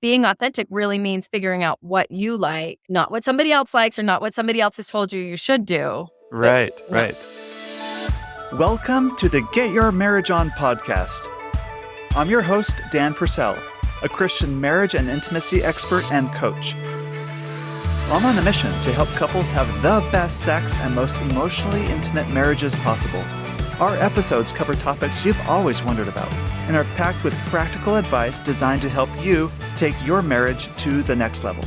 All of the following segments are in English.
being authentic really means figuring out what you like, not what somebody else likes or not what somebody else has told you should do. Right. Welcome to the Get Your Marriage On podcast. I'm your host, Dan Purcell, a Christian marriage and intimacy expert and coach. I'm on a mission to help couples have the best sex and most emotionally intimate marriages possible. Our episodes cover topics you've always wondered about and are packed with practical advice designed to help you take your marriage to the next level.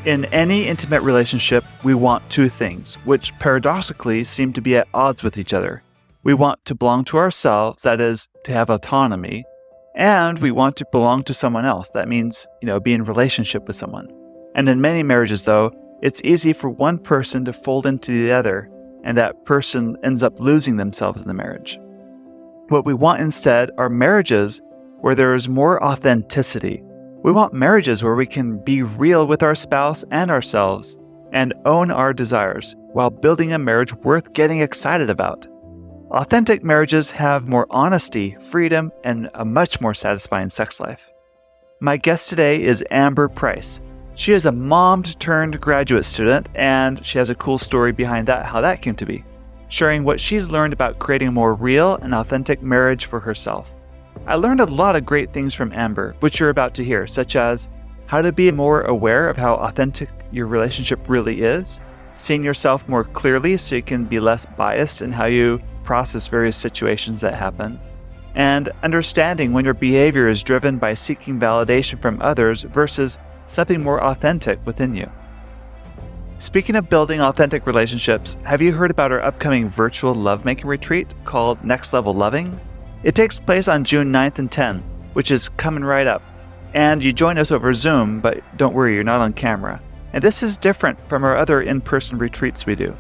In any intimate relationship, we want two things, which paradoxically seem to be at odds with each other. We want to belong to ourselves, that is, to have autonomy, and we want to belong to someone else. That means, be in relationship with someone. And in many marriages, though, it's easy for one person to fold into the other, and that person ends up losing themselves in the marriage. What we want instead are marriages where there is more authenticity. We want marriages where we can be real with our spouse and ourselves and own our desires while building a marriage worth getting excited about. Authentic marriages have more honesty, freedom, and a much more satisfying sex life. My guest today is Amber Price. She is a mom-turned-graduate student, and she has a cool story behind that, how that came to be, sharing what she's learned about creating a more real and authentic marriage for herself. I learned a lot of great things from Amber, which you're about to hear, such as how to be more aware of how authentic your relationship really is, seeing yourself more clearly so you can be less biased in how you process various situations that happen, and understanding when your behavior is driven by seeking validation from others versus something more authentic within you. Speaking of building authentic relationships, have you heard about our upcoming virtual lovemaking retreat called Next Level Loving? It takes place on June 9th and 10th, which is coming right up. And you join us over Zoom, but don't worry, you're not on camera. And this is different from our other in-person retreats we do.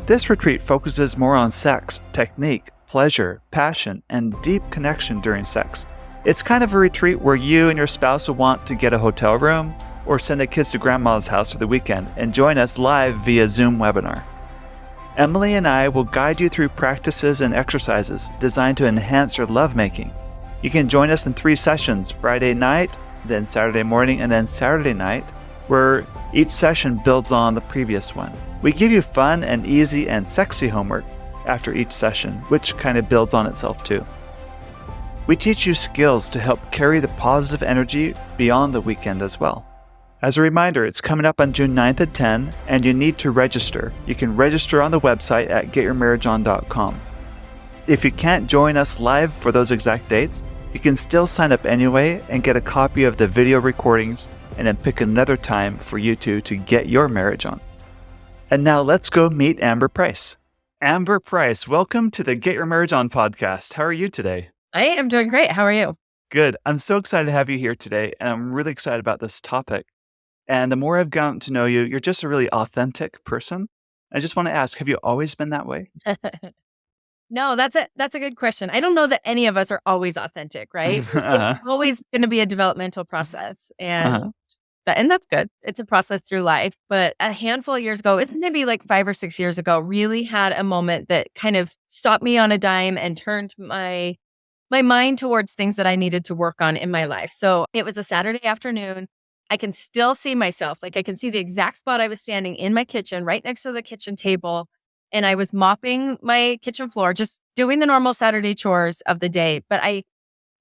This retreat focuses more on sex, technique, pleasure, passion, and deep connection during sex. It's kind of a retreat where you and your spouse will want to get a hotel room or send the kids to grandma's house for the weekend and join us live via Zoom webinar. Emily and I will guide you through practices and exercises designed to enhance your lovemaking. You can join us in 3 sessions, Friday night, then Saturday morning, and then Saturday night, where each session builds on the previous one. We give you fun and easy and sexy homework after each session, which kind of builds on itself too. We teach you skills to help carry the positive energy beyond the weekend as well. As a reminder, it's coming up on June 9th at 10, and you need to register. You can register on the website at getyourmarriageon.com. If you can't join us live for those exact dates, you can still sign up anyway and get a copy of the video recordings and then pick another time for you two to get your marriage on. And now let's go meet Amber Price. Amber Price, welcome to the Get Your Marriage On podcast. How are you today? I am doing great. How are you? Good. I'm so excited to have you here today, and I'm really excited about this topic. And the more I've gotten to know you, you're just a really authentic person. I just want to ask, have you always been that way? No, that's a good question. I don't know that any of us are always authentic, right? Uh-huh. It's always going to be a developmental process, and Uh-huh. and that's good. It's a process through life. But a handful of years ago, it's maybe like 5 or 6 years ago, really had a moment that kind of stopped me on a dime and turned my mind towards things that I needed to work on in my life. So it was a Saturday afternoon. I can still see myself. Like I can see the exact spot I was standing in my kitchen, right next to the kitchen table. And I was mopping my kitchen floor, just doing the normal Saturday chores of the day. But I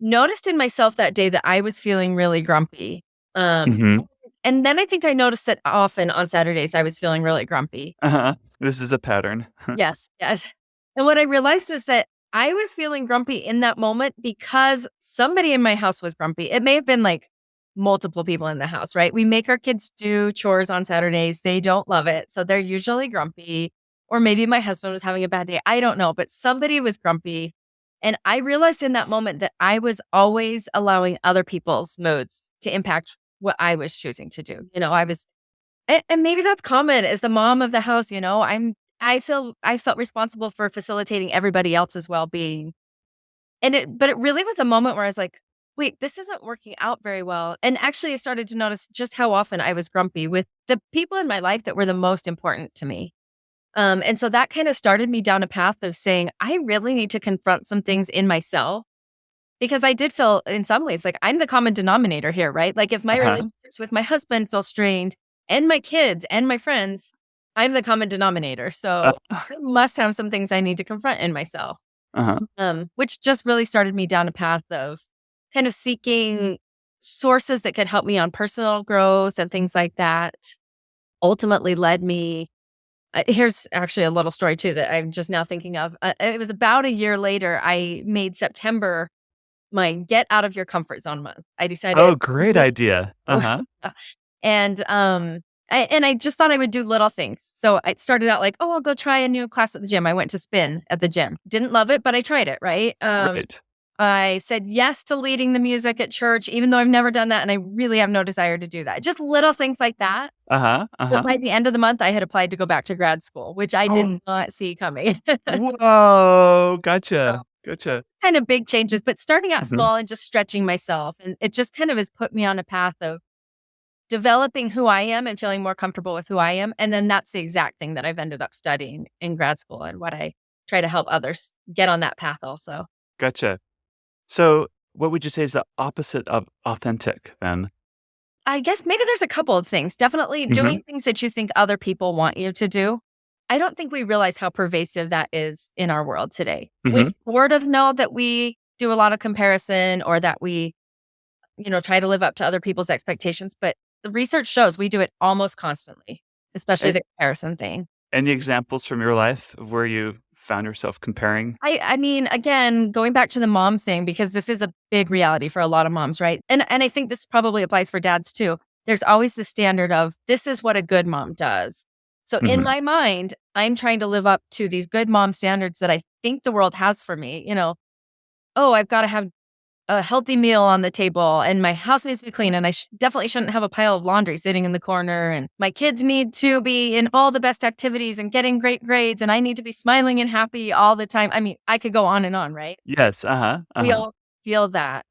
noticed in myself that day that I was feeling really grumpy. Mm-hmm. And then I think I noticed that often on Saturdays, I was feeling really grumpy. Uh-huh. This is a pattern. Yes. And what I realized is that I was feeling grumpy in that moment because somebody in my house was grumpy. It may have been like multiple people in the house, right? We make our kids do chores on Saturdays. They don't love it. So they're usually grumpy. Or maybe my husband was having a bad day. I don't know. But somebody was grumpy. And I realized in that moment that I was always allowing other people's moods to impact what I was choosing to do. And maybe that's common as the mom of the house. I felt responsible for facilitating everybody else's well-being. But it really was a moment where I was like, wait, this isn't working out very well. And actually I started to notice just how often I was grumpy with the people in my life that were the most important to me. And so that kind of started me down a path of saying, I really need to confront some things in myself Because I did feel in some ways like I'm the common denominator here, right? Like if my Uh-huh. relationships with my husband feel strained and my kids and my friends, I'm the common denominator. Uh, So I must have some things I need to confront in myself. uh-huh. Which just really started me down a path of kind of seeking sources that could help me on personal growth and things like that. Ultimately led me. Here's actually a little story too that I'm just now thinking of. It was about a year later. I made September my get out of your comfort zone month. I decided, Oh, great idea. Uh-huh. and I just thought I would do little things. So I started out like, oh, I'll go try a new class at the gym. I went to spin at the gym. Didn't love it, but I tried it. Right. Right. I said yes to leading the music at church, even though I've never done that, and I really have no desire to do that. Just little things like that. Uh-huh. But Uh-huh. by the end of the month, I had applied to go back to grad school, which I did Oh, not see coming. whoa. So, Gotcha. Gotcha. kind of big changes, but starting out Mhm. small and just stretching myself. And it just kind of has put me on a path of developing who I am and feeling more comfortable with who I am. And then that's the exact thing that I've ended up studying in grad school and what I try to help others get on that path also. Gotcha. So, what would you say is the opposite of authentic then? I guess maybe there's a couple of things. Definitely Mhm. doing things that you think other people want you to do. I don't think we realize how pervasive that is in our world today. We Mhm. sort of know that we do a lot of comparison or that we, try to live up to other people's expectations, but the research shows we do it almost constantly, especially A the comparison thing. Any examples from your life of where you found yourself comparing? I mean, again, going back to the mom thing, because this is a big reality for a lot of moms, right? And I think this probably applies for dads too. There's always the standard of this is what a good mom does. So in Mhm. my mind, I'm trying to live up to these good mom standards that I think the world has for me. Oh, I've got to have a healthy meal on the table and my house needs to be clean and I definitely shouldn't have a pile of laundry sitting in the corner and my kids need to be in all the best activities and getting great grades and I need to be smiling and happy all the time. I mean, I could go on and on, right? Yes, uh-huh, We uh-huh. all feel that.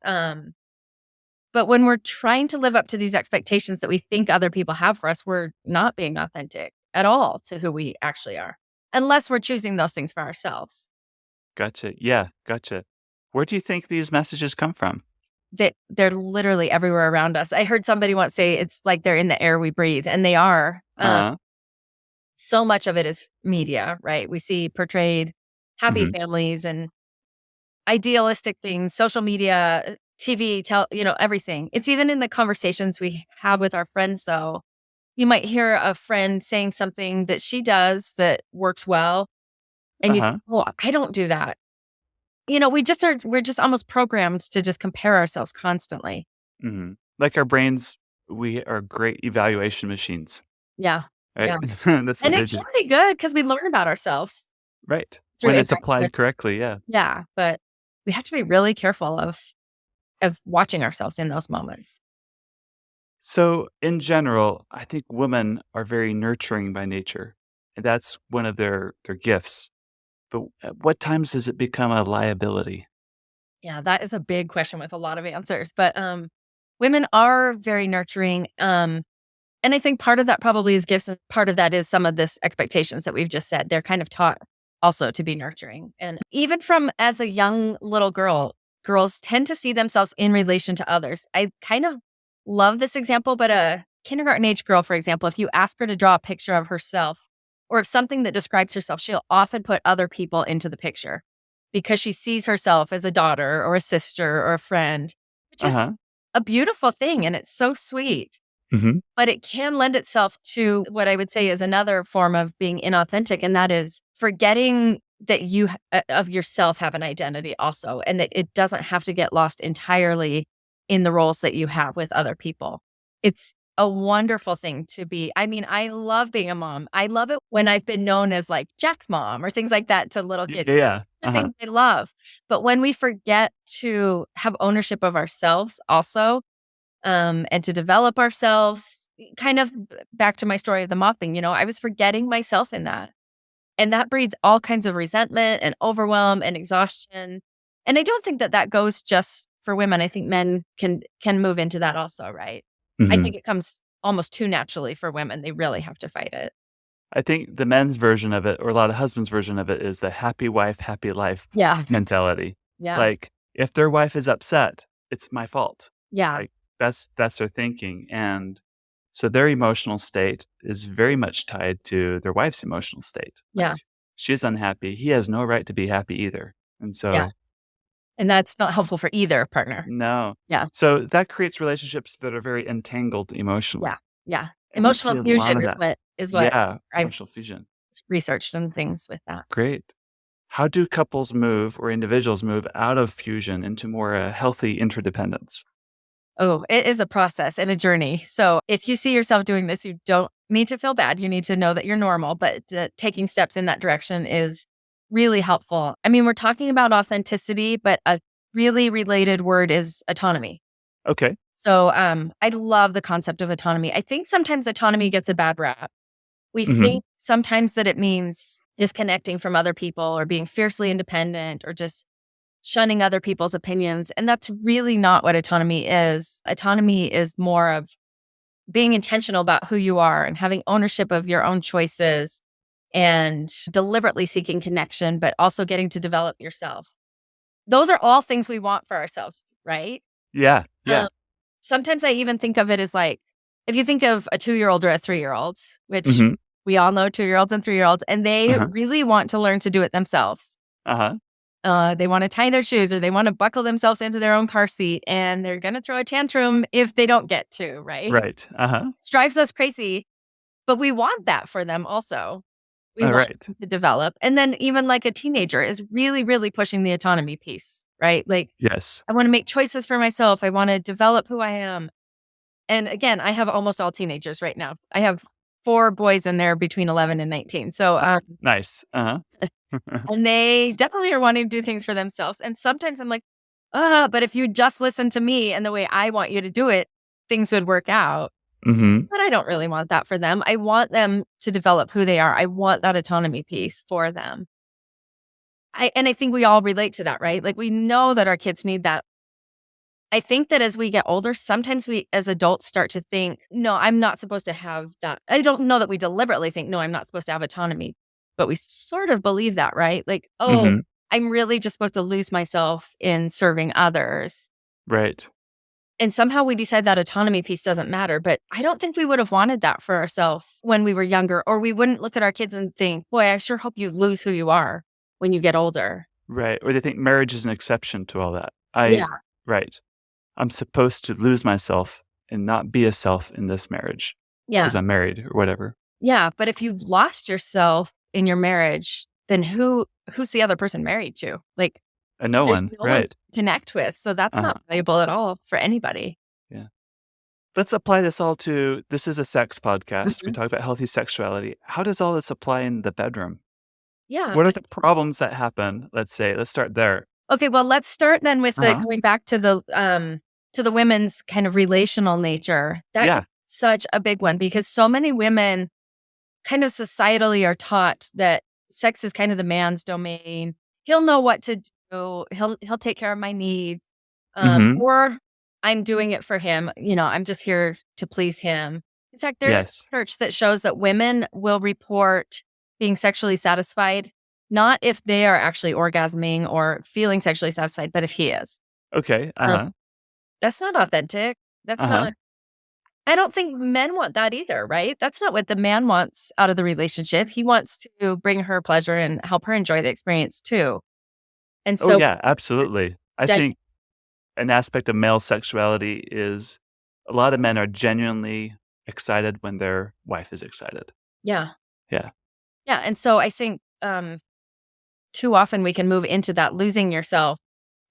But when we're trying to live up to these expectations that we think other people have for us, we're not being authentic at all to who we actually are, unless we're choosing those things for ourselves. Gotcha. Yeah, gotcha. Where do you think these messages come from? They're literally everywhere around us. I heard somebody once say it's like they're in the air we breathe, and they are. Uh-huh. So much of it is media, right? We see portrayed happy Mhm. families and idealistic things, social media, TV, everything. It's even in the conversations we have with our friends, though. You might hear a friend saying something that she does that works well, and you think, Uh-huh. "Oh, I don't do that." We're just almost programmed to just compare ourselves constantly. Mhm. Like our brains, we are great evaluation machines, Yeah. right? Yeah. That's what And they it do. can be good because we learn about ourselves Right. through When it's interacting with. applied correctly, yeah. Yeah, but we have to be really careful of watching ourselves in those moments. So, in general, I think women are very nurturing by nature, and that's one of their gifts. But at what times does it become a liability? Yeah, that is a big question with a lot of answers, but, women are very nurturing, and I think part of that probably is gifts, and part of that is some of this expectations that we've just said. They're kind of taught also to be nurturing, and even from as a young little girl, girls tend to see themselves in relation to others. I kind of love this example, but a kindergarten age girl, for example, if you ask her to draw a picture of herself or of something that describes herself, she'll often put other people into the picture because she sees herself as a daughter or a sister or a friend, which is Uh-huh. a beautiful thing, and it's so sweet. Mhm. But it can lend itself to what I would say is another form of being inauthentic, and that is forgetting that of yourself have an identity also, and that it doesn't have to get lost entirely in the roles that you have with other people. It's a wonderful thing to be. I mean, I love being a mom. I love it when I've been known as like Jack's mom or things like that to little kids. Yeah, yeah. The Uh-huh. things they love. But when we forget to have ownership of ourselves also, and to develop ourselves. Kind of back to my story of the mopping, I was forgetting myself in that. And that breeds all kinds of resentment and overwhelm and exhaustion. And I don't think that that goes just for women. I think men can move into that also, right? I Mhm. think it comes almost too naturally for women. They really have to fight it. I think the men's version of it, or a lot of husbands' version of it, is the happy wife, happy life Yeah. mentality. Yeah. Like, if their wife is upset, it's my fault. Yeah. Like that's their thinking. And so their emotional state is very much tied to their wife's emotional state. Like Yeah. she's unhappy. He has no right to be happy either. And Yeah. so And that's not helpful for either partner. no. Yeah. So that creates relationships that are very entangled emotionally. Yeah. Yeah. And we Emotional see a lot fusion of that. is what Yeah, I've emotional fusion. researched and things with that. Great. How do couples move or individuals move out of fusion into more healthy interdependence? Oh, it is a process and a journey. So if you see yourself doing this, you don't need to feel bad. You need to know that you're normal, but taking steps in that direction is really helpful. I mean, we're talking about authenticity, but a really related word is autonomy. Okay. So I love the concept of autonomy. I think sometimes autonomy gets a bad rap. We Hmm. think sometimes that it means disconnecting from other people or being fiercely independent or just shunning other people's opinions. And that's really not what autonomy is. Autonomy is more of being intentional about who you are and having ownership of your own choices and deliberately seeking connection, but also getting to develop yourself. Those are all things we want for ourselves, right? Yeah. Um, Yeah. sometimes I even think of it as like, if you think of a 2-year-old or a 3-year-old, which Hmm. we all know 2-year-olds and 3-year-olds, and they Uh-huh. really want to learn to do it themselves. Uh-huh. They want to tie their shoes or they want to buckle themselves into their own car seat, and they're going to throw a tantrum if they don't get to, right? Right. Uh-huh. It drives us crazy, but we want that for them also. We All want right. them to develop. And then even like a teenager is really, really pushing the autonomy piece, right? Like, Yes. I want to make choices for myself. I want to develop who I am. And again, I have almost all teenagers right now. I have 4 boys in there between 11 and 19. So, Nice. Uh-huh. and they definitely are wanting to do things for themselves. And sometimes I'm like, but if you just listen to me and the way I want you to do it, things would work out. Hmm. But I don't really want that for them. I want them to develop who they are. I want that autonomy piece for them. I think we all relate to that, right? Like we know that our kids need that. I think that as we get older, sometimes we as adults start to think, no, I'm not supposed to have that. I don't know that we deliberately think, no, I'm not supposed to have autonomy, but we sort of believe that, right? Like, oh, Hmm. I'm really just supposed to lose myself in serving others. Right. And somehow we decide that autonomy piece doesn't matter. But I don't think we would have wanted that for ourselves when we were younger, or we wouldn't look at our kids and think, boy, I sure hope you lose who you are when you get older. Right. Or they think marriage is an exception to all that. Yeah. Right. I'm supposed to lose myself and not be a self in this marriage Yeah. because I'm married or whatever. Yeah. But if you've lost yourself in your marriage, then who's the other person married to? Like And no there's one. no one to Right. connect with. So that's Uh-huh. not valuable at all for anybody. Yeah. Let's apply this all to this is a sex podcast. We Mhm. talk about healthy sexuality. How does all this apply in the bedroom? Yeah. What are the problems that happen? Let's say, let's start there. Okay, well, let's start then with the Uh-huh. going back to the women's kind of relational nature. That is Yeah. such a big one because so many women kind of societally are taught that sex is kind of the man's domain. He'll know what to do. He'll take care of my needs. Hmm. Or I'm doing it for him. You know, I'm just here to please him. In fact, there's Yes. research that shows that women will report being sexually satisfied, not if they are actually orgasming or feeling sexually satisfied, but if he is. Okay. Um, Uh-huh. that's not authentic. That's Uh-huh. not, I don't think men want that either, right? That's not what the man wants out of the relationship. He wants to bring her pleasure and help her enjoy the experience too. And Oh so, yeah, absolutely. I dy- think an aspect of male sexuality is a lot of men are genuinely excited when their wife is excited. yeah, Yeah. yeah. And so I think too often we can move into that losing yourself,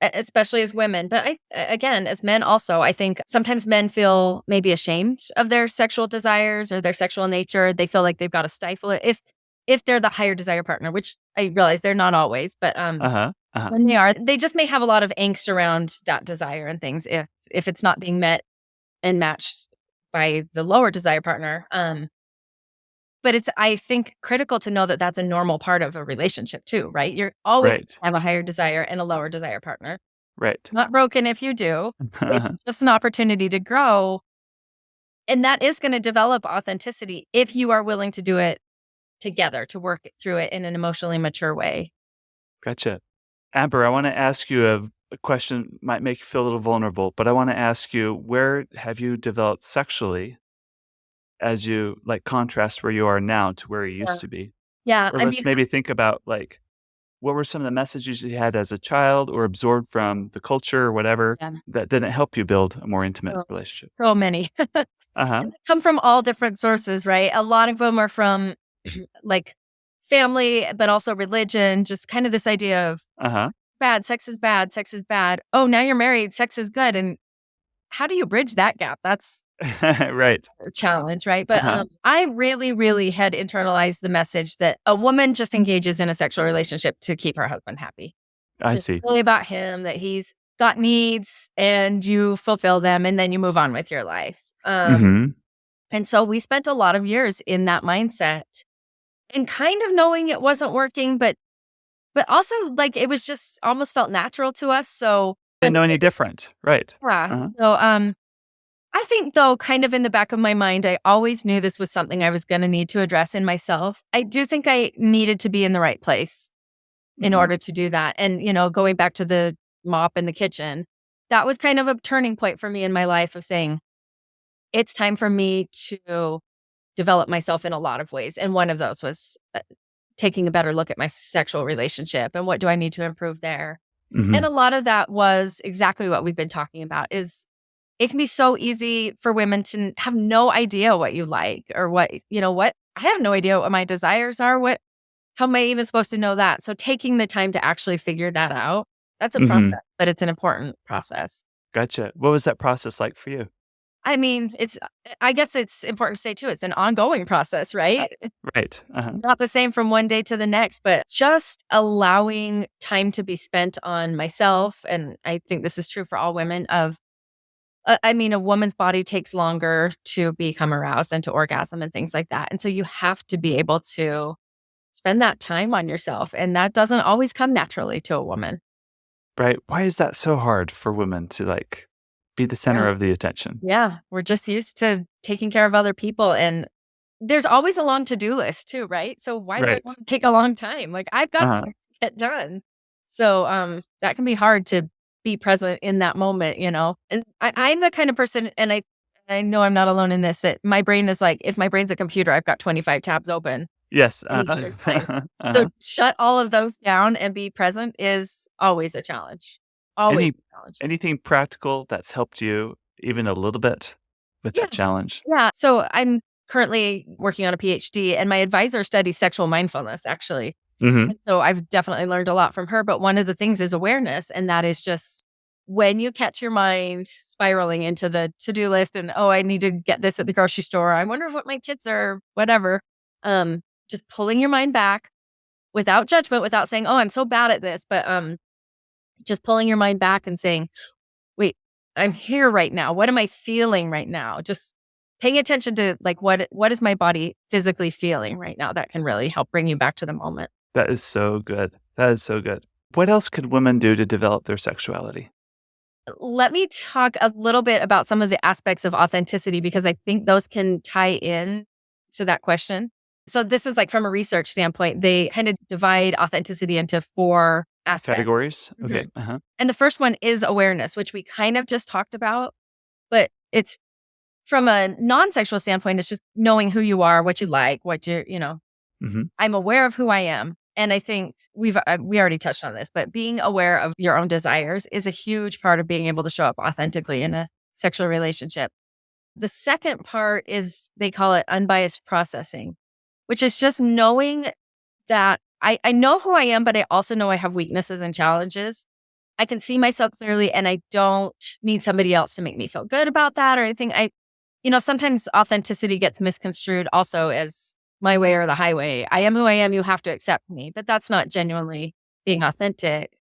especially as women. But again, as men also, I think sometimes men feel maybe ashamed of their sexual desires or their sexual nature. They feel like they've got to stifle it if they're the higher desire partner, which I realize they're not always, but Uh-huh. Uh-huh. when they are, they just may have a lot of angst around that desire and things if it's not being met and matched by the lower desire partner. But it's, I think, critical to know that that's a normal part of a relationship too, right? You're always Right. gonna have a higher desire and a lower desire partner. Right. Not broken if you do. It's Uh-huh. just an opportunity to grow. And that is going to develop authenticity if you are willing to do it together, to work through it in an emotionally mature way. Gotcha. Amber, I want to ask you question might make you feel a little vulnerable, but I want to ask you, where have you developed sexually as you like contrast where you are now to where you Yeah. used to be? Yeah, Or I let's mean, maybe think about like what were some of the messages you had as a child or absorbed from the culture or whatever yeah, that didn't help you build a more intimate so relationship? so many. Uh-huh. And they come from all different sources, right? A lot of them are from, like, family, but also religion, just kind of this idea of Uh-huh. bad, sex is bad, sex is bad. Oh, now you're married, sex is good, and how do you bridge that gap? That's Right. a challenge, right? But, Uh-huh. I really, really had internalized the message that a woman just engages in a sexual relationship to keep her husband happy. I It's see. really about him, that he's got needs and you fulfill them and then you move on with your life. Mhm. And so we spent a lot of years in that mindset and kind of knowing it wasn't working, but also like it was just almost felt natural to us. So Didn't and know any different. Right. yeah. Uh-huh. So I think though, kind of in the back of my mind, I always knew this was something I was gonna need to address in myself. I do think I needed to be in the right place in Mhm. order to do that. And, going back to the mop in the kitchen, that was kind of a turning point for me in my life of saying, it's time for me to develop myself in a lot of ways. And one of those was taking a better look at my sexual relationship and what do I need to improve there. And a Mhm. lot of that was exactly what we've been talking about is it can be so easy for women to have no idea what you like or what I have no idea what my desires are. How am I even supposed to know that? So taking the time to actually figure that out, that's a Mhm. process, but it's an important process. Gotcha. What was that process like for you? I mean, I guess it's important to say too, it's an ongoing process, right? Right. Uh-huh. Not the same from one day to the next, but just allowing time to be spent on myself. And I think this is true for all women I mean, a woman's body takes longer to become aroused and to orgasm and things like that. And so you have to be able to spend that time on yourself. And that doesn't always come naturally to a woman. Right. Why is that so hard for women to like be the center Yeah. of the attention? Yeah. We're just used to taking care of other people. And there's always a long to-do list too, right? So why do I Right. want to take a long time? Like I've got Uh-huh. things to get done. So that can be hard to be present in that moment. And I'm the kind of person and I know I'm not alone in this, that my brain is like, if my brain's a computer, I've got 25 tabs open Yes. any given time. Uh-huh. So Uh-huh. shut all of those down and be present is always a challenge. Always Any a challenge. anything practical that's helped you even a little bit with Yeah. that challenge? Yeah. So I'm currently working on a PhD and my advisor studies sexual mindfulness actually. Mhm. And so I've definitely learned a lot from her. But one of the things is awareness. And that is just when you catch your mind spiraling into the to-do list and, oh, I need to get this at the grocery store. I wonder what my kids are, whatever. Just pulling your mind back without judgment, without saying, oh, I'm so bad at this. But just pulling your mind back and saying, wait, I'm here right now. What am I feeling right now? Just paying attention to like what is my body physically feeling right now that can really help bring you back to the moment. That is so good. That is so good. What else could women do to develop their sexuality? Let me talk a little bit about some of the aspects of authenticity because I think those can tie in to that question. So this is like from a research standpoint, they kind of divide authenticity into four aspects. Categories? Okay. Mhm. Uh-huh. And the first one is awareness, which we kind of just talked about, but it's from a non-sexual standpoint, it's just knowing who you are, what you like, Mhm. I'm aware of who I am. And I think we already touched on this, but being aware of your own desires is a huge part of being able to show up authentically in a sexual relationship. The second part is they call it unbiased processing, which is just knowing that I know who I am, but I also know I have weaknesses and challenges. I can see myself clearly and I don't need somebody else to make me feel good about that or anything. Sometimes authenticity gets misconstrued also as my way or the highway. I am who I am. You have to accept me. But that's not genuinely being authentic.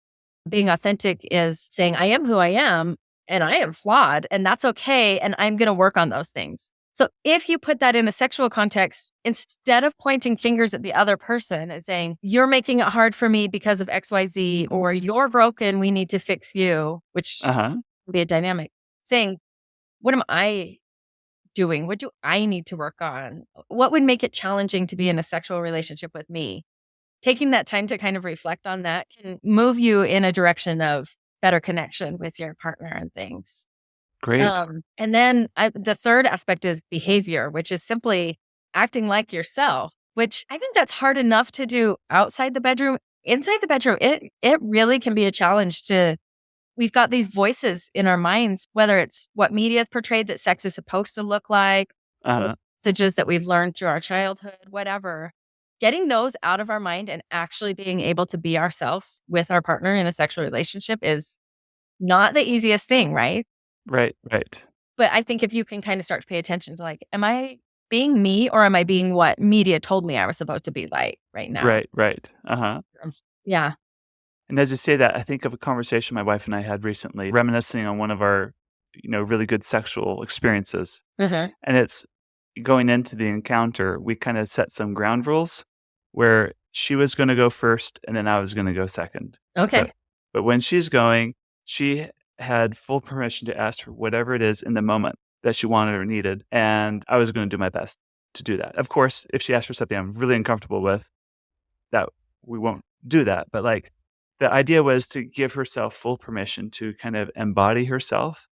Being authentic is saying, I am who I am and I am flawed and that's okay. And I'm going to work on those things. So if you put that in a sexual context, instead of pointing fingers at the other person and saying, you're making it hard for me because of XYZ, or you're broken, we need to fix you, which Uh-huh. can be a dynamic, saying, what am I doing? What do I need to work on? What would make it challenging to be in a sexual relationship with me? Taking that time to kind of reflect on that can move you in a direction of better connection with your partner and things. Great. And then the third aspect is behavior, which is simply acting like yourself, which I think that's hard enough to do outside the bedroom. Inside the bedroom, it really can be a challenge to. We've got these voices in our minds, whether it's what media has portrayed that sex is supposed to look like, or Uh-huh. messages that we've learned through our childhood, whatever. Getting those out of our mind and actually being able to be ourselves with our partner in a sexual relationship is not the easiest thing, right? Right, right. But I think if you can kind of start to pay attention to like, am I being me or am I being what media told me I was supposed to be like right now? Right, right. Uh-huh. Um, Yeah. And as you say that, I think of a conversation my wife and I had recently, reminiscing on one of our, really good sexual experiences. Mhm. And it's going into the encounter, we kind of set some ground rules where she was going to go first and then I was going to go second. But Okay. but when she's going, she had full permission to ask for whatever it is in the moment that she wanted or needed, and I was going to do my best to do that. Of course, if she asked for something I'm really uncomfortable with, that we won't do that. But like the idea was to give herself full permission to kind of embody herself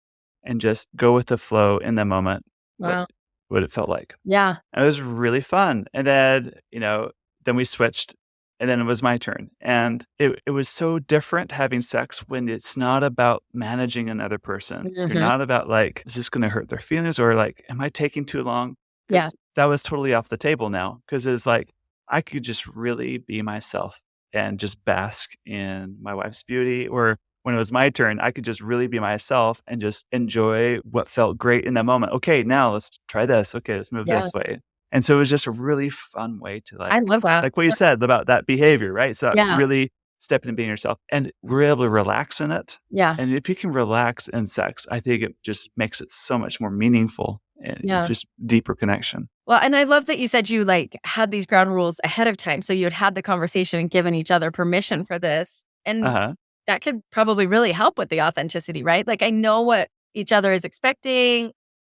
and just go with the flow in the moment, what Wow. what it felt like. Yeah. And it was really fun. And then, then we switched and then it was my turn. And it was so different having sex when it's not about managing another person. You're Mhm. not about like, is this going to hurt their feelings or like, am I taking too long? Yeah. Because that was totally off the table now. Because it's like, I could just really be myself and just bask in my wife's beauty. Or when it was my turn, I could just really be myself and just enjoy what felt great in that moment. Okay, now let's try this. Okay, let's move Yeah. this way. And so it was just a really fun way to I love that. like what you said about that behavior, right? So Yeah. really stepping and being yourself. And we're able to relax in it. Yeah. And if you can relax in sex, I think it just makes it so much more meaningful and Yeah. just deeper connection. Well, and I love that you said you like had these ground rules ahead of time. So you had the conversation and given each other permission for this. And Uh-huh. that could probably really help with the authenticity, right? Like I know what each other is expecting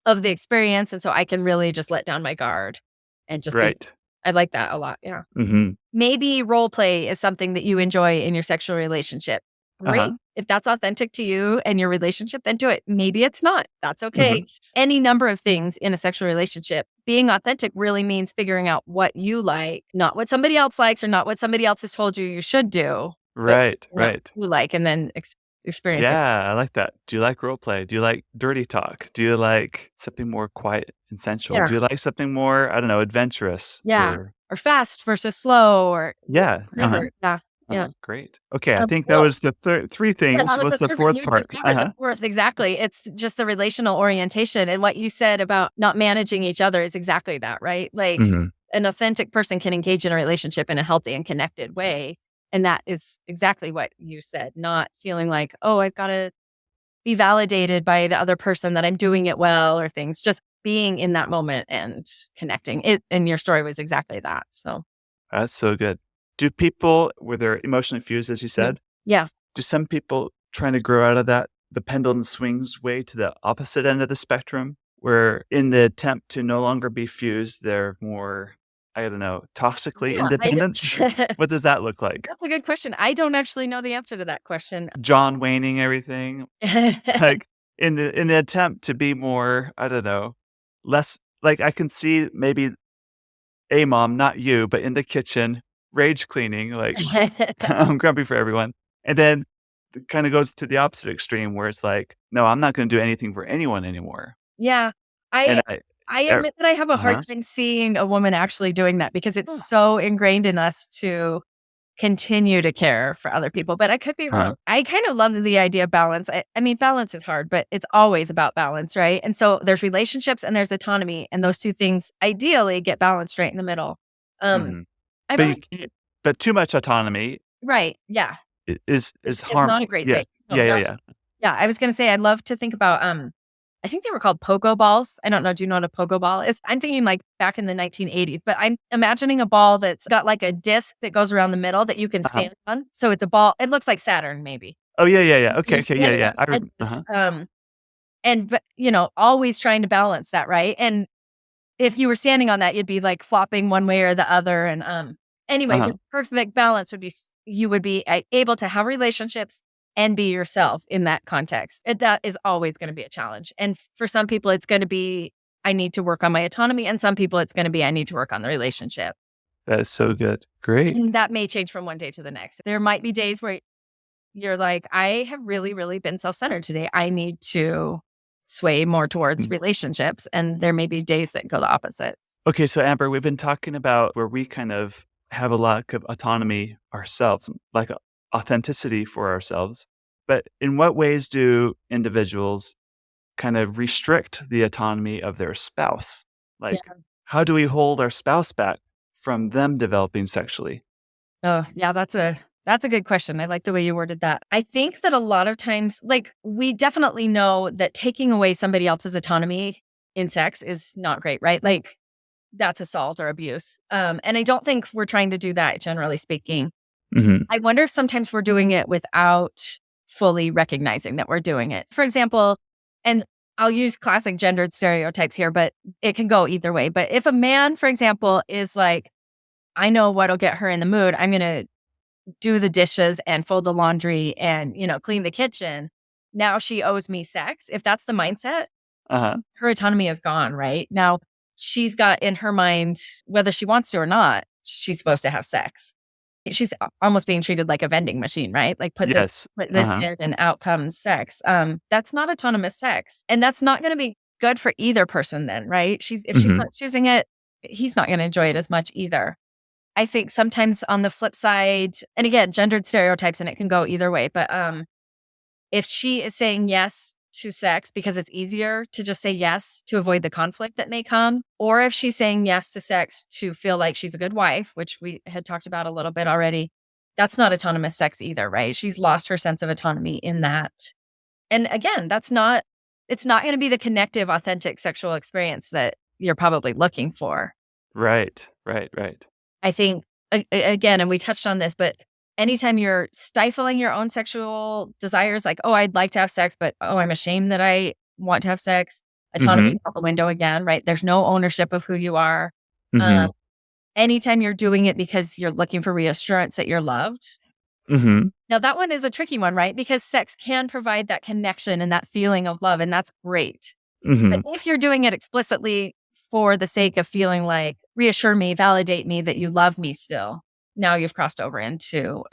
of the experience. And so I can really just let down my guard and just be. Right. I like that a lot. Yeah. Mhm. Maybe role play is something that you enjoy in your sexual relationship. Uh-huh. Great. If that's authentic to you and your relationship, then do it. Maybe it's not. That's okay. Mhm. Any number of things in a sexual relationship. Being authentic really means figuring out what you like, not what somebody else likes or not what somebody else has told you you should do, but Right, figuring out right. what you like and then experience it. Yeah, I like that. Do you like role play? Do you like dirty talk? Do you like something more quiet and sensual? Yeah. Do you like something more, I don't know, adventurous Yeah. or Or fast versus slow or yeah, uh-huh. whatever. Yeah. Yeah. Great. Okay, I think that Well, was the 3 yeah, things. that was What's the the third one. 4th You just part? covered the Uh-huh. fourth, exactly. It's just the relational orientation, and what you said about not managing each other is exactly that, right? Like, Mhm. an authentic person can engage in a relationship in a healthy and connected way, and that is exactly what you said, not feeling like, "Oh, I've gotta be validated by the other person that I'm doing it well," or things, just being in that moment and connecting. It and your story was exactly that, so That's so good. Do people where they're emotionally fused, as you yeah. said, Yeah. do some people trying to grow out of that, the pendulum swings way to the opposite end of the spectrum, where in the attempt to no longer be fused, they're more, I don't know, toxically Yeah, I d independent? What does that look like? That's a good question. I don't actually know the answer to that question. John waning everything? Like, in the attempt to be more, I don't know, less like, I can see maybe a mom, not you, but in the kitchen, rage cleaning, like, I'm grumpy for everyone. And then it kinda goes to the opposite extreme where it's like, "No, I'm not gonna do anything for anyone anymore." Yeah. And I I I er admit that I have a hard Uh-huh. time seeing a woman actually doing that because it's so ingrained in us to continue to care for other people, but I could be Uh-huh. wrong. I kind of love the idea of balance. I mean, balance is hard, but it's always about balance, right? And so there's relationships and there's autonomy, and those two things ideally get balanced right in the middle. Um, Mhm. I've But you always can't but too much autonomy right, yeah, is it's not a great yeah. thing. No, Yeah, yeah, not yeah. yeah, I was gonna say I'd love to think about, I think they were called pogo balls. I don't know, do you know what a pogo ball is? I'm thinking, like, back in the 1980s, but I'm imagining a ball that's got, like, a disc that goes around the middle that you can Uh-huh. stand on. So it's a ball it looks like Saturn maybe. Oh, yeah, yeah, yeah. Okay, You're okay, yeah, standing yeah. on the edges, Uh-huh. and but, always trying to balance that, right? And if you were standing on that, you'd be, like, flopping one way or the other, and, anyway, Uh-huh. the perfect balance would be you would be able to have relationships and be yourself in that context. That is always going to be a challenge. And for some people, it's going to be, I need to work on my autonomy. And some people, it's going to be, I need to work on the relationship. That is so good. Great. And that may change from one day to the next. There might be days where you're like, I have really, really been self-centered today. I need to sway more towards relationships. And there may be days that go the opposite. Okay, so Amber, we've been talking about where we kind of have a lack of autonomy ourselves, like authenticity for ourselves. But in what ways do individuals kind of restrict the autonomy of their spouse? Like, how do we hold our spouse back from them developing sexually? Oh, yeah, that's a good question. I like the way you worded that. I think that a lot of times, like, we definitely know that taking away somebody else's autonomy in sex is not great, right? Like, that's assault or abuse. And I don't think we're trying to do that, generally speaking. Mm-hmm. I wonder if sometimes we're doing it without fully recognizing that we're doing it. For example, and I'll use classic gendered stereotypes here, but it can go either way. But if a man, for example, is like, I know what'll get her in the mood, I'm going to do the dishes and fold the laundry and, clean the kitchen. Now she owes me sex. If that's the mindset, Uh-huh. her autonomy is gone, right? Now she's got in her mind, whether she wants to or not, she's supposed to have sex. She's almost being treated like a vending machine, right? Like put Yes. this in and out comes sex. That's not autonomous sex. And that's not going to be good for either person then, right? If she's not choosing it, he's not going to enjoy it as much either. I think sometimes on the flip side, and again, gendered stereotypes, and it can go either way, but if she is saying yes to sex because it's easier to just say yes to avoid the conflict that may come, or if she's saying yes to sex to feel like she's a good wife, which we had talked about a little bit already, that's not autonomous sex either, right? She's lost her sense of autonomy in that. And again, it's not going to be the connective, authentic sexual experience that you're probably looking for. Right. I think, again, and we touched on this, but anytime you're stifling your own sexual desires, like, oh, I'd like to have sex, but oh, I'm ashamed that I want to have sex. Autonomy out the window again, right? There's no ownership of who you are. Anytime you're doing it because you're looking for reassurance that you're loved. Now, that one is a tricky one, right? Because sex can provide that connection and that feeling of love, and that's great. But if you're doing it explicitly for the sake of feeling like, reassure me, validate me that you love me still, now you've crossed over into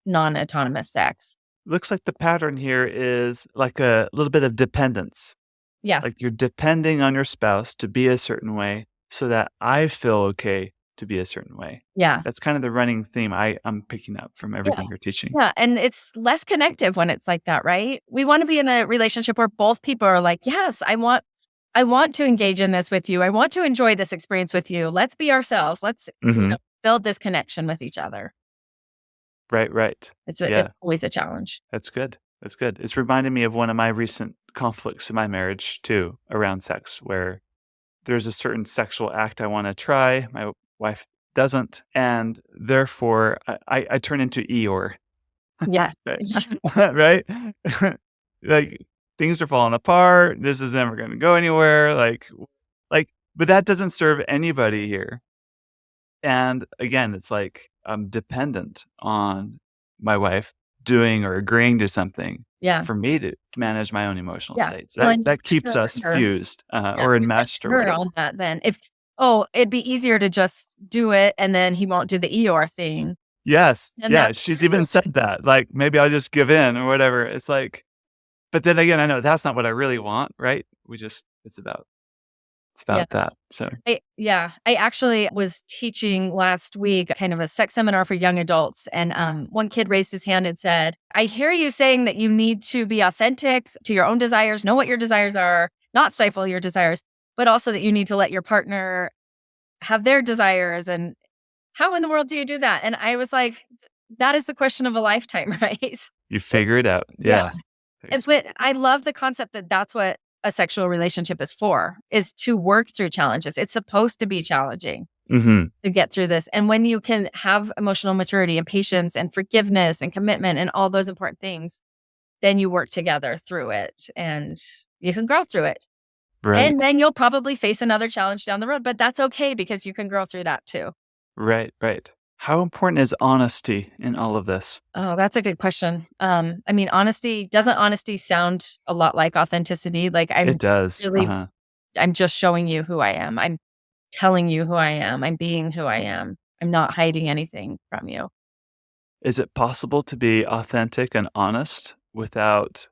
non-autonomous sex. Looks like the pattern here is like a little bit of dependence. Yeah. Like you're depending on your spouse to be a certain way so that I feel okay to be a certain way. Yeah. That's kind of the running theme I'm picking up from everything you're teaching. Yeah. And it's less connective when it's like that, right? We want to be in a relationship where both people are like, yes, I want to engage in this with you. I want to enjoy this experience with you. Let's be ourselves. Let's build this connection with each other. Right. It's always a challenge. That's good. It's reminding me of one of my recent conflicts in my marriage too, around sex, where there's a certain sexual act I want to try. My wife doesn't. And therefore I turn into Eeyore. Yeah. Right? Like things are falling apart. This is never going to go anywhere. But that doesn't serve anybody here. And again, it's like I'm dependent on my wife doing or agreeing to something for me to manage my own emotional states. That keeps us fused or enmeshed or whatever. On that then. It'd be easier to just do it and then he won't do the Eeyore thing. Yes. She's even said that. Like, maybe I'll just give in or whatever. It's like, but then again, I know that's not what I really want, right? It's about that. So I actually was teaching last week kind of a sex seminar for young adults. And one kid raised his hand and said, I hear you saying that you need to be authentic to your own desires, know what your desires are, not stifle your desires, but also that you need to let your partner have their desires. And how in the world do you do that? And I was like, that is the question of a lifetime, right? You figure it out. Yeah. But I love the concept that that's what a sexual relationship is to work through challenges. It's supposed to be challenging to get through this. And when you can have emotional maturity and patience and forgiveness and commitment and all those important things, then you work together through it and you can grow through it. Right. And then you'll probably face another challenge down the road, but that's okay because you can grow through that too. Right. How important is honesty in all of this? Oh, that's a good question. I mean, doesn't honesty sound a lot like authenticity? Like It does. really, Uh-huh. I'm just showing you who I am. I'm telling you who I am. I'm being who I am. I'm not hiding anything from you. Is it possible to be authentic and honest without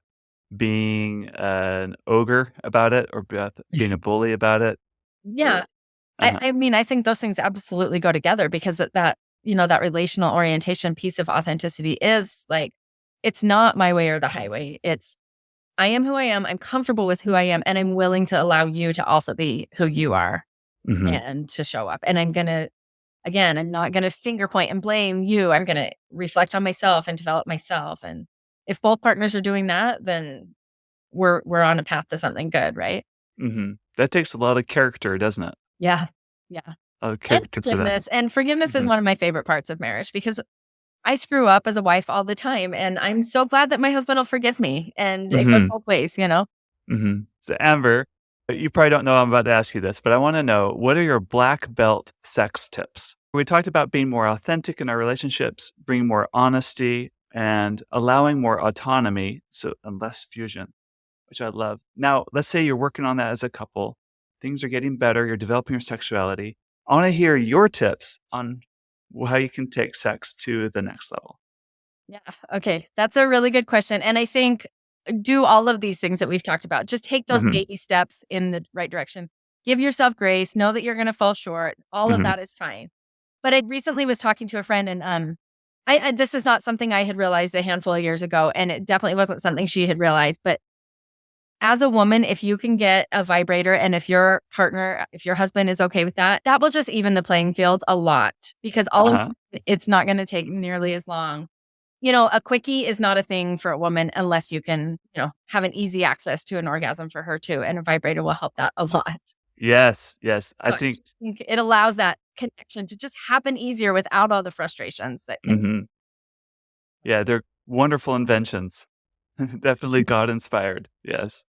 being an ogre about it or being a bully about it? Yeah. Uh-huh. I mean, I think those things absolutely go together because that relational orientation piece of authenticity is like, it's not my way or the highway. It's, I am who I am. I'm comfortable with who I am. And I'm willing to allow you to also be who you are Mhm. and to show up. And I'm not going to finger point and blame you. I'm going to reflect on myself and develop myself. And if both partners are doing that, then we're on a path to something good, right? Mhm. That takes a lot of character, doesn't it? Yeah. Yeah. A lot of And character for that. forgiveness. And forgiveness is Mhm. one of my favorite parts of marriage because I screw up as a wife all the time. And I'm so glad that my husband will forgive me. And it goes Mhm. both ways, you know? Mhm. So, Amber, you probably don't know I'm about to ask you this, but I wanna know, what are your black belt sex tips? We talked about being more authentic in our relationships, bringing more honesty, and allowing more autonomy, and less fusion, which I love. Now, let's say you're working on that as a couple. Things are getting better, you're developing your sexuality. I wanna hear your tips on how you can take sex to the next level. Yeah. Okay. That's a really good question. And I think do all of these things that we've talked about. Just take those Mhm. baby steps in the right direction. Give yourself grace. Know that you're going to fall short. All of Mhm. that is fine. But I recently was talking to a friend, and I this is not something I had realized a handful of years ago, and it definitely wasn't something she had realized. But as a woman, if you can get a vibrator, and if your husband is okay with that, that will just even the playing field a lot because all of a Uh-huh. sudden, it's not going to take nearly as long. A quickie is not a thing for a woman unless you can, have an easy access to an orgasm for her too, and a vibrator will help that a lot. Yes, yes. I So I think just think it allows that connection to just happen easier without all the frustrations that can. mhm. Yeah, they're wonderful inventions. Definitely God inspired. Yes.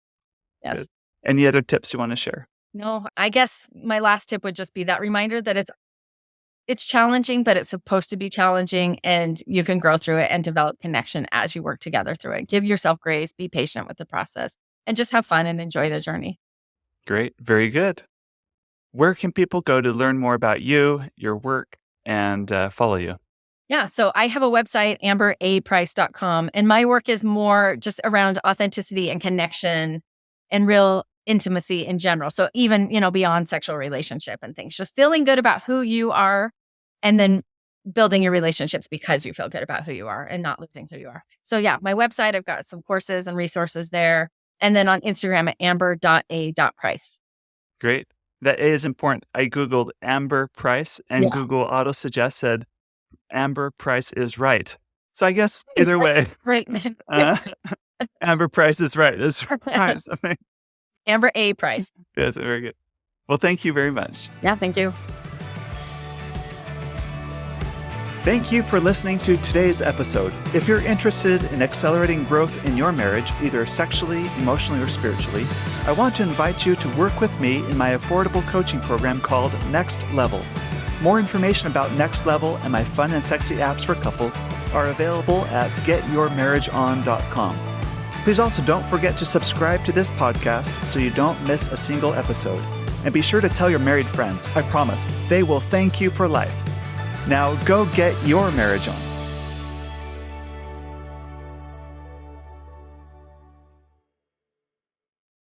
Good. Yes. Any other tips you wanna share? No, I guess my last tip would just be that reminder that it's challenging, but it's supposed to be challenging, and you can grow through it and develop connection as you work together through it. Give yourself grace, be patient with the process, and just have fun and enjoy the journey. Great. Very good. Where can people go to learn more about you, your work, and follow you? Yeah, so I have a website, amberaprice.com, and my work is more just around authenticity and connection and real intimacy in general. So even, beyond sexual relationship and things, just feeling good about who you are and then building your relationships because you feel good about who you are and not losing who you are. So yeah, my website, I've got some courses and resources there. And then on Instagram at amber.a.price. Great. That is important. I Googled Amber Price, and Yeah. Google auto suggest said Amber Price is right. So I guess either way, Great. uh, Amber Price is right. It's right. Amber A Price. Yes, very good. Well, thank you very much. Yeah, thank you. Thank you for listening to today's episode. If you're interested in accelerating growth in your marriage, either sexually, emotionally, or spiritually, I want to invite you to work with me in my affordable coaching program called Next Level. More information about Next Level and my fun and sexy apps for couples are available at getyourmarriageon.com. Please also don't forget to subscribe to this podcast so you don't miss a single episode. And be sure to tell your married friends. I promise, they will thank you for life. Now go get your marriage on.